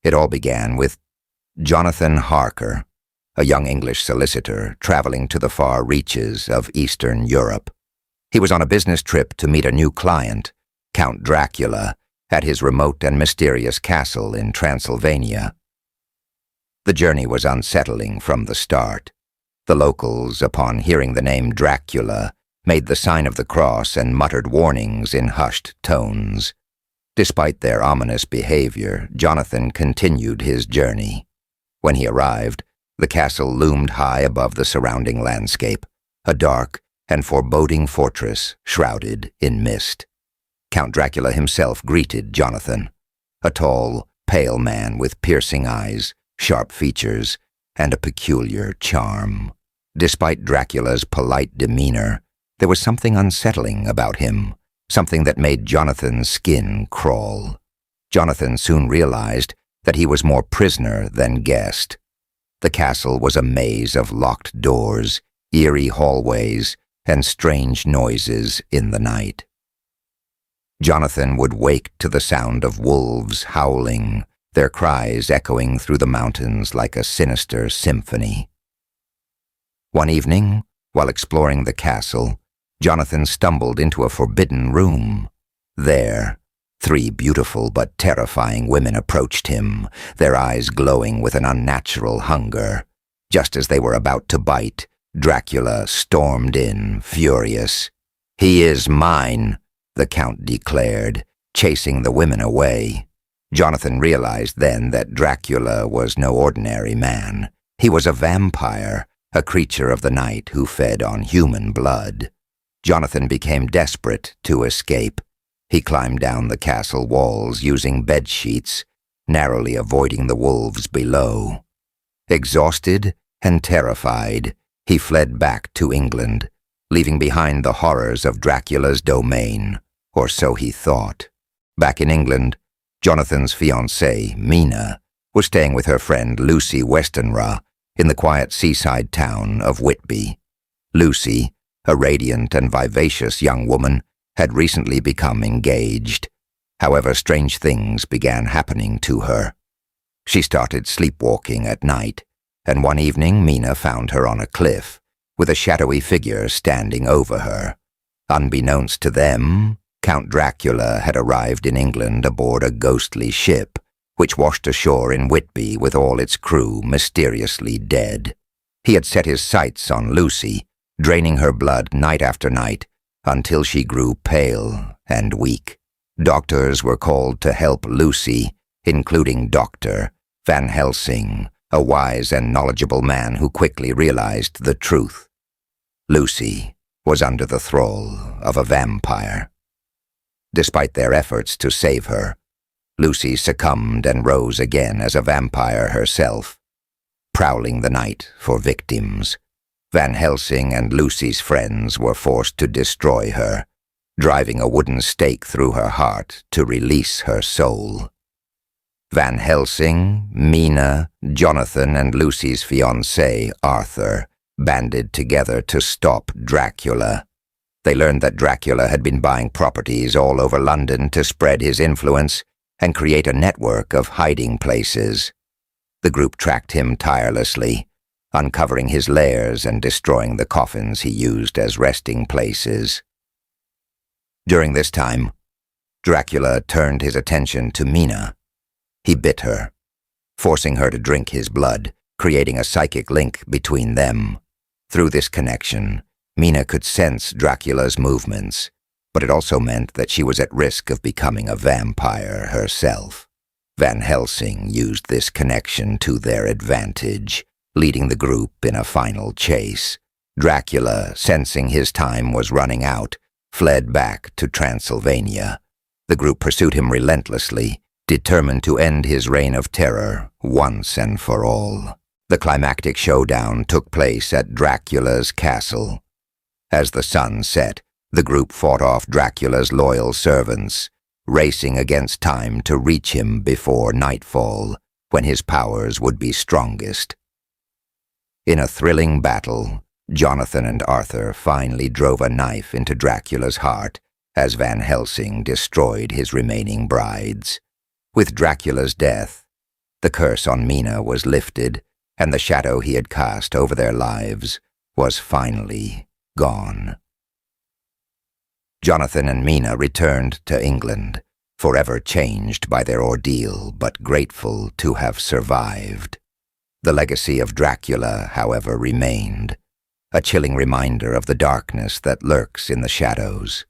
It all began with Jonathan Harker, a young English solicitor traveling to the far reaches of Eastern Europe. He was on a business trip to meet a new client, Count Dracula, at his remote and mysterious castle in Transylvania. The journey was unsettling from the start. The locals, upon hearing the name Dracula, made the sign of the cross and muttered warnings in hushed tones. Despite their ominous behavior, Jonathan continued his journey. When he arrived, the castle loomed high above the surrounding landscape, a dark and foreboding fortress shrouded in mist. Count Dracula himself greeted Jonathan, a tall, pale man with piercing eyes, sharp features, and a peculiar charm. Despite Dracula's polite demeanor, there was something unsettling about him, something that made Jonathan's skin crawl. Jonathan soon realized that he was more prisoner than guest. The castle was a maze of locked doors, eerie hallways, and strange noises in the night. Jonathan would wake to the sound of wolves howling, their cries echoing through the mountains like a sinister symphony. One evening, while exploring the castle, Jonathan stumbled into a forbidden room. There, 3 beautiful but terrifying women approached him, their eyes glowing with an unnatural hunger. Just as they were about to bite, Dracula stormed in, furious. "He is mine," the Count declared, chasing the women away. Jonathan realized then that Dracula was no ordinary man. He was a vampire, a creature of the night who fed on human blood. Jonathan became desperate to escape. He climbed down the castle walls using bed sheets, narrowly avoiding the wolves below. Exhausted and terrified, he fled back to England, leaving behind the horrors of Dracula's domain, or so he thought. Back in England, Jonathan's fiancée, Mina, was staying with her friend Lucy Westenra in the quiet seaside town of Whitby. Lucy, a radiant and vivacious young woman, had recently become engaged. However, strange things began happening to her. She started sleepwalking at night, and one evening Mina found her on a cliff, with a shadowy figure standing over her. Unbeknownst to them, Count Dracula had arrived in England aboard a ghostly ship, which washed ashore in Whitby with all its crew mysteriously dead. He had set his sights on Lucy, draining her blood night after night, until she grew pale and weak. Doctors were called to help Lucy, including Dr. Van Helsing, a wise and knowledgeable man who quickly realized the truth. Lucy was under the thrall of a vampire. Despite their efforts to save her, Lucy succumbed and rose again as a vampire herself, prowling the night for victims. Van Helsing and Lucy's friends were forced to destroy her, driving a wooden stake through her heart to release her soul. Van Helsing, Mina, Jonathan, and Lucy's fiancé, Arthur, banded together to stop Dracula. They learned that Dracula had been buying properties all over London to spread his influence and create a network of hiding places. The group tracked him tirelessly, uncovering his lairs and destroying the coffins he used as resting places. During this time, Dracula turned his attention to Mina. He bit her, forcing her to drink his blood, creating a psychic link between them. Through this connection, Mina could sense Dracula's movements, but it also meant that she was at risk of becoming a vampire herself. Van Helsing used this connection to their advantage, leading the group in a final chase. Dracula, sensing his time was running out, fled back to Transylvania. The group pursued him relentlessly, determined to end his reign of terror once and for all. The climactic showdown took place at Dracula's castle. As the sun set, the group fought off Dracula's loyal servants, racing against time to reach him before nightfall, when his powers would be strongest. In a thrilling battle, Jonathan and Arthur finally drove a knife into Dracula's heart as Van Helsing destroyed his remaining brides. With Dracula's death, The curse on Mina was lifted, and the shadow he had cast over their lives was finally gone. Jonathan and Mina returned to England, forever changed by their ordeal, but grateful to have survived. The legacy of Dracula, however, remained, a chilling reminder of the darkness that lurks in the shadows.